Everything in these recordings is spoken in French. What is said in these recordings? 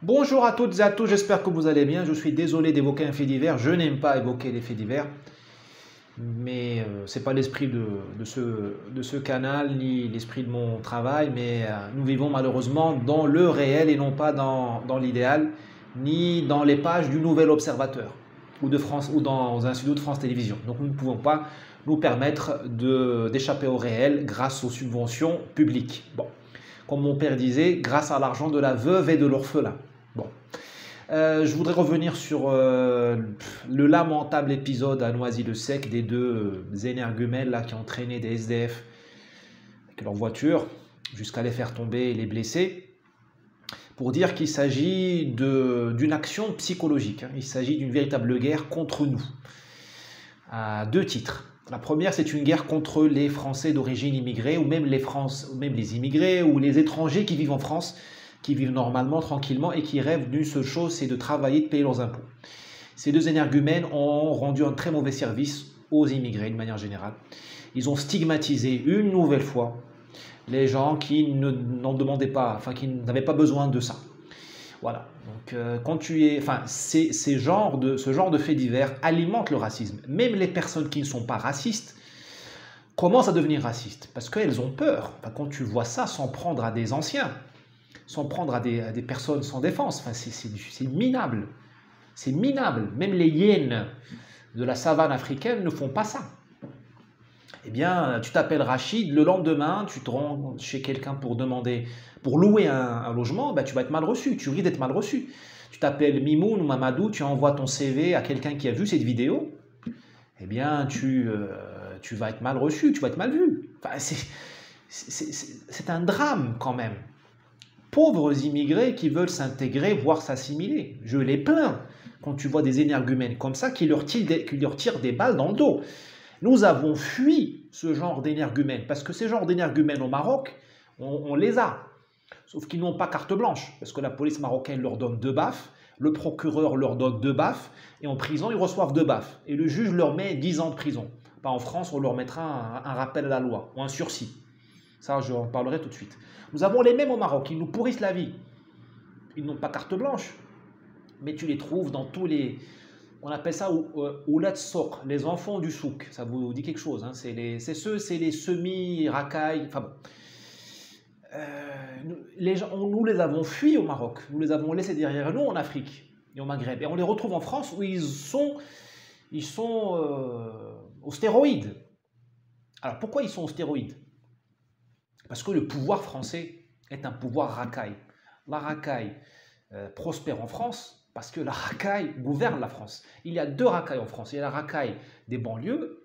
Bonjour à toutes et à tous, j'espère que vous allez bien. Je suis désolé d'évoquer un fait divers, je n'aime pas évoquer les faits divers, mais ce n'est pas l'esprit de ce canal, ni l'esprit de mon travail, mais nous vivons malheureusement dans le réel et non pas dans l'idéal, ni dans les pages du Nouvel Observateur ou de France ou dans un studio de France Télévisions. Donc nous ne pouvons pas nous permettre d'échapper au réel grâce aux subventions publiques. Bon, comme mon père disait, grâce à l'argent de la veuve et de l'orphelin. Bon. Je voudrais revenir sur le lamentable épisode à Noisy-le-Sec des deux énergumènes là, qui ont traîné des SDF avec leur voiture jusqu'à les faire tomber et les blesser, pour dire qu'il s'agit d'une action psychologique. Il s'agit d'une véritable guerre contre nous, à deux titres. La première, c'est une guerre contre les Français d'origine immigrée, ou même les immigrés, ou les étrangers qui vivent en France, qui vivent normalement, tranquillement, et qui rêvent d'une seule chose, c'est de travailler, de payer leurs impôts. Ces deux énergumènes ont rendu un très mauvais service aux immigrés, de manière générale. Ils ont stigmatisé une nouvelle fois les gens qui n'en demandaient pas, enfin qui n'avaient pas besoin de ça. Voilà. Donc, ce genre de faits divers alimente le racisme. Même les personnes qui ne sont pas racistes commencent à devenir racistes parce qu'elles ont peur. Enfin, quand tu vois ça, s'en prendre à des anciens, s'en prendre à des personnes sans défense, enfin, c'est minable. C'est minable. Même les hyènes de la savane africaine ne font pas ça. Eh bien, tu t'appelles Rachid, le lendemain, tu te rends chez quelqu'un pour louer un logement, ben, tu vas être mal reçu, tu risques d'être mal reçu. Tu t'appelles Mimoun ou Mamadou, tu envoies ton CV à quelqu'un qui a vu cette vidéo, eh bien, tu vas être mal reçu, tu vas être mal vu. Enfin, c'est un drame quand même. Pauvres immigrés qui veulent s'intégrer, voire s'assimiler. Je les plains quand tu vois des énergumènes comme ça qui leur tirent des balles dans le dos. Nous avons fui ce genre d'énergumènes, parce que ces genres d'énergumènes au Maroc, on les a. Sauf qu'ils n'ont pas carte blanche, parce que la police marocaine leur donne 2 baffes, le procureur leur donne 2 baffes, et en prison, ils reçoivent 2 baffes. Et le juge leur met 10 ans de prison. Pas en France, on leur mettra un rappel à la loi, ou un sursis. Ça, je en parlerai tout de suite. Nous avons les mêmes au Maroc, ils nous pourrissent la vie. Ils n'ont pas carte blanche, mais tu les trouves dans tous les... On appelle ça Oulad Souk, les enfants du souk. Ça vous dit quelque chose, hein? C'est les semi-racailles. Enfin bon. Nous les avons fuis au Maroc. Nous les avons laissés derrière nous en Afrique et au Maghreb. Et on les retrouve en France où ils sont aux stéroïdes. Alors pourquoi ils sont aux stéroïdes? Parce que le pouvoir français est un pouvoir racaille. La racaille prospère en France parce que la racaille gouverne la France. Il y a 2 racailles en France. Il y a la racaille des banlieues,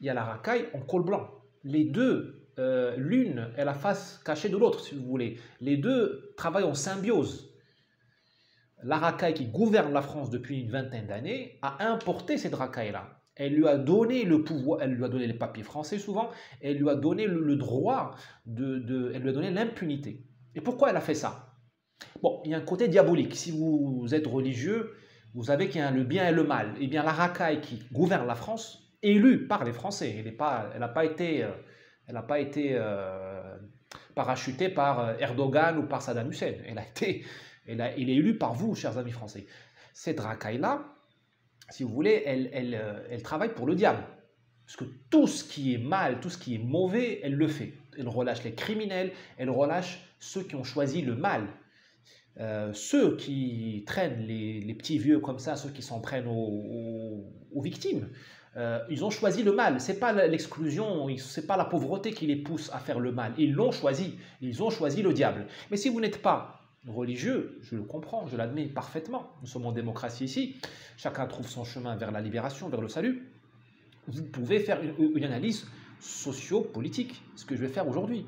il y a la racaille en col blanc. Les deux, l'une est la face cachée de l'autre, si vous voulez. Les deux travaillent en symbiose. La racaille qui gouverne la France depuis une vingtaine d'années a importé cette racaille-là. Elle lui a donné le pouvoir, elle lui a donné les papiers français souvent, elle lui a donné le droit, elle lui a donné l'impunité. Et pourquoi elle a fait ça? Bon, il y a un côté diabolique. Si vous êtes religieux, vous savez qu'il y a le bien et le mal. Eh bien, la racaille qui gouverne la France, élue par les Français, elle n'a pas été, parachutée par Erdogan ou par Saddam Hussein. Elle est élue par vous, chers amis français. Cette racaille-là, si vous voulez, elle travaille pour le diable. Parce que tout ce qui est mal, tout ce qui est mauvais, elle le fait. Elle relâche les criminels, elle relâche ceux qui ont choisi le mal. Ceux qui traînent les petits vieux comme ça, ceux qui s'en prennent aux victimes, ils ont choisi le mal. Ce n'est pas l'exclusion, ce n'est pas la pauvreté qui les pousse à faire le mal. Ils l'ont choisi, ils ont choisi le diable. Mais si vous n'êtes pas religieux, je le comprends, je l'admets parfaitement, nous sommes en démocratie ici, chacun trouve son chemin vers la libération, vers le salut, vous pouvez faire une analyse socio-politique, ce que je vais faire aujourd'hui.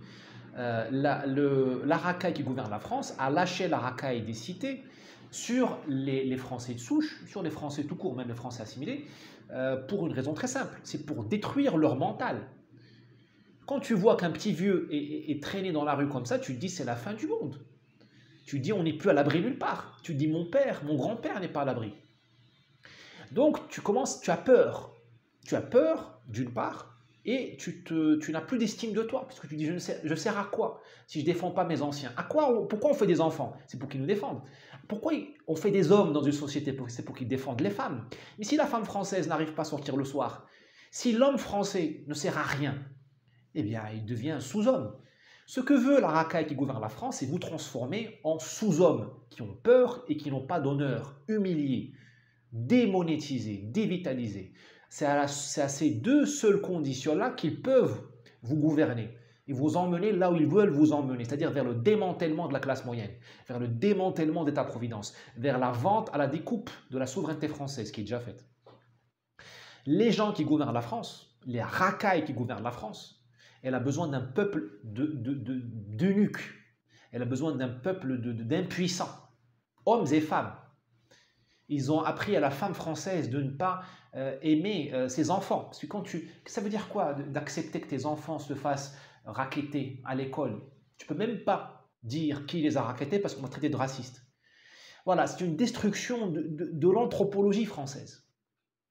La racaille qui gouverne la France a lâché la racaille des cités sur les Français de souche, sur les Français tout court, même les Français assimilés, pour une raison très simple, c'est pour détruire leur mental. Quand tu vois qu'un petit vieux est traîné dans la rue comme ça, tu te dis c'est la fin du monde. Tu te dis on n'est plus à l'abri nulle part. Tu te dis mon père, mon grand-père n'est pas à l'abri. Donc tu as peur. Tu as peur d'une part, et tu n'as plus d'estime de toi, parce que tu dis je sers à quoi si je ne défends pas mes anciens? Pourquoi on fait des enfants? C'est pour qu'ils nous défendent. Pourquoi on fait des hommes dans une société? C'est pour qu'ils défendent les femmes. Mais si la femme française n'arrive pas à sortir le soir, si l'homme français ne sert à rien, eh bien il devient un sous-homme. Ce que veut la racaille qui gouverne la France, c'est vous transformer en sous-hommes qui ont peur et qui n'ont pas d'honneur, humiliés, démonétisés, dévitalisés. C'est à ces deux seules conditions-là qu'ils peuvent vous gouverner et vous emmener là où ils veulent vous emmener, c'est-à-dire vers le démantèlement de la classe moyenne, vers le démantèlement d'État-providence, vers la vente à la découpe de la souveraineté française qui est déjà faite. Les gens qui gouvernent la France, les racailles qui gouvernent la France, elle a besoin d'un peuple d'eunuques, elle a besoin d'un peuple d'impuissants, hommes et femmes. Ils ont appris à la femme française de ne pas aimer ses enfants. Parce que ça veut dire quoi d'accepter que tes enfants se fassent racketter à l'école? Tu ne peux même pas dire qui les a rackettés parce qu'on m'a traité de raciste. Voilà, c'est une destruction de l'anthropologie française.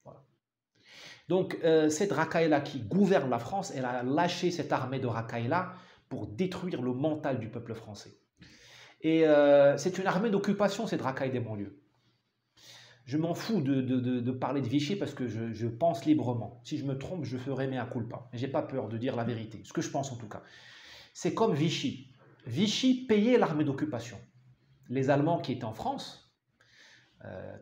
Voilà. Donc, cette racaille-là qui gouverne la France, elle a lâché cette armée de racailles-là pour détruire le mental du peuple français. Et c'est une armée d'occupation, cette racaille des banlieues. Je m'en fous de parler de Vichy parce que je pense librement. Si je me trompe, je ferai mea culpa. Je n'ai pas peur de dire la vérité, ce que je pense en tout cas. C'est comme Vichy. Vichy payait l'armée d'occupation. Les Allemands qui étaient en France,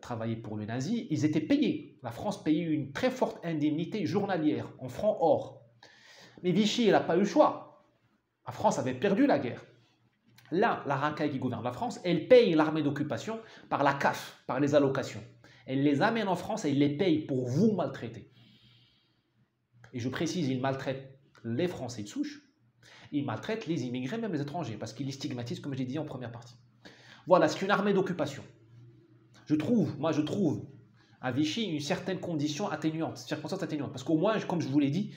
travaillaient pour les nazis, ils étaient payés. La France payait une très forte indemnité journalière en francs or. Mais Vichy, elle n'a pas eu le choix. La France avait perdu la guerre. Là, la racaille qui gouverne la France, elle paye l'armée d'occupation par la CAF, par les allocations. Elle les amène en France et elle les paye pour vous maltraiter. Et je précise, ils maltraitent les Français de souche, ils maltraitent les immigrés, même les étrangers, parce qu'ils les stigmatisent, comme je l'ai dit en première partie. Voilà, c'est une armée d'occupation. Je trouve à Vichy une certaine condition atténuante, circonstance atténuante, parce qu'au moins, comme je vous l'ai dit,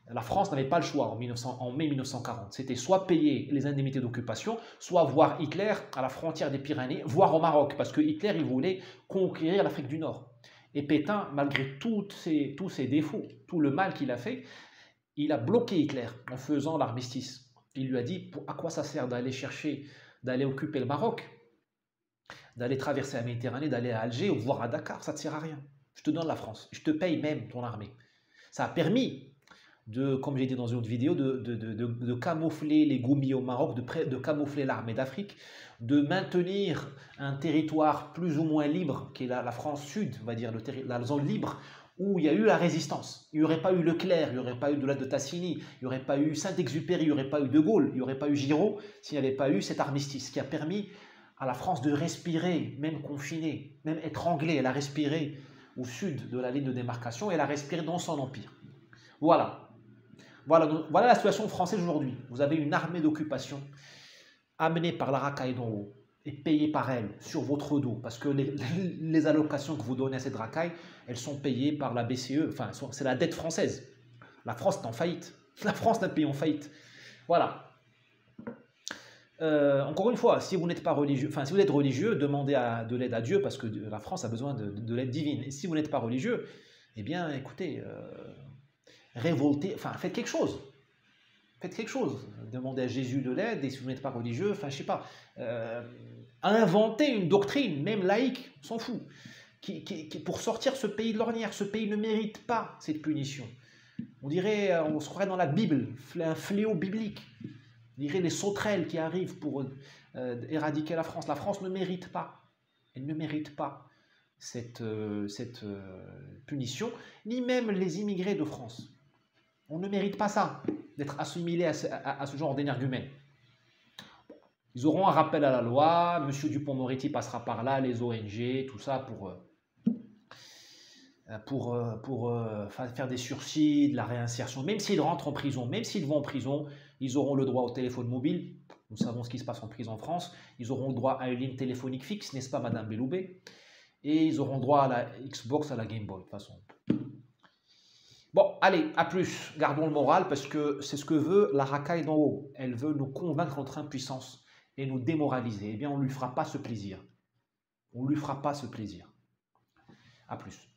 la France n'avait pas le choix en mai 1940. C'était soit payer les indemnités d'occupation, soit voir Hitler à la frontière des Pyrénées, voire au Maroc, parce que Hitler, il voulait conquérir l'Afrique du Nord. Et Pétain, malgré tous ses défauts, tout le mal qu'il a fait, il a bloqué Hitler en faisant l'armistice. Il lui a dit, à quoi ça sert d'aller occuper le Maroc, d'aller traverser la Méditerranée, d'aller à Alger ou voire à Dakar, ça ne te sert à rien. Je te donne la France, je te paye même ton armée. Ça a permis comme j'ai dit dans une autre vidéo, de camoufler les Goumis au Maroc, de camoufler l'armée d'Afrique, de maintenir un territoire plus ou moins libre, qui est la France Sud, on va dire, la zone libre, où il y a eu la résistance. Il n'y aurait pas eu Leclerc, il n'y aurait pas eu de Tassigny, il n'y aurait pas eu Saint-Exupéry, il n'y aurait pas eu De Gaulle, il n'y aurait pas eu Giraud, s'il n'y avait pas eu cet armistice qui a permis à la France de respirer, même confinée, même étranglée. Elle a respiré au sud de la ligne de démarcation, elle a respiré dans son empire. Voilà. Voilà la situation française aujourd'hui. Vous avez une armée d'occupation amenée par la racaille d'en haut et payée par elle sur votre dos. Parce que les allocations que vous donnez à cette racaille, elles sont payées par la BCE. Enfin, c'est la dette française. La France est en faillite. La France est un pays en faillite. Voilà. Encore une fois, si vous n'êtes pas religieux, si vous êtes religieux, demandez de l'aide à Dieu parce que la France a besoin de l'aide divine. Et si vous n'êtes pas religieux, eh bien, écoutez... révoltez, faites quelque chose. Faites quelque chose. Demandez à Jésus de l'aide, et si vous n'êtes pas religieux, je sais pas, inventez une doctrine, même laïque, on s'en fout, pour sortir ce pays de l'ornière. Ce pays ne mérite pas cette punition. On se croirait dans la Bible, un fléau biblique. On dirait les sauterelles qui arrivent pour éradiquer la France. La France ne mérite pas. Elle ne mérite pas cette punition, ni même les immigrés de France. On ne mérite pas ça, d'être assimilé à ce genre d'énergumène. Ils auront un rappel à la loi, M. Dupond-Moretti passera par là, les ONG, tout ça pour faire des sursis, de la réinsertion. Même s'ils rentrent en prison, même s'ils vont en prison, ils auront le droit au téléphone mobile. Nous savons ce qui se passe en prison en France. Ils auront le droit à une ligne téléphonique fixe, n'est-ce pas, Madame Belloubet? Et ils auront droit à la Xbox, à la Game Boy, de toute façon. Bon, allez, à plus. Gardons le moral parce que c'est ce que veut la racaille d'en haut. Elle veut nous convaincre de notre impuissance et nous démoraliser. Eh bien, on ne lui fera pas ce plaisir. On ne lui fera pas ce plaisir. À plus.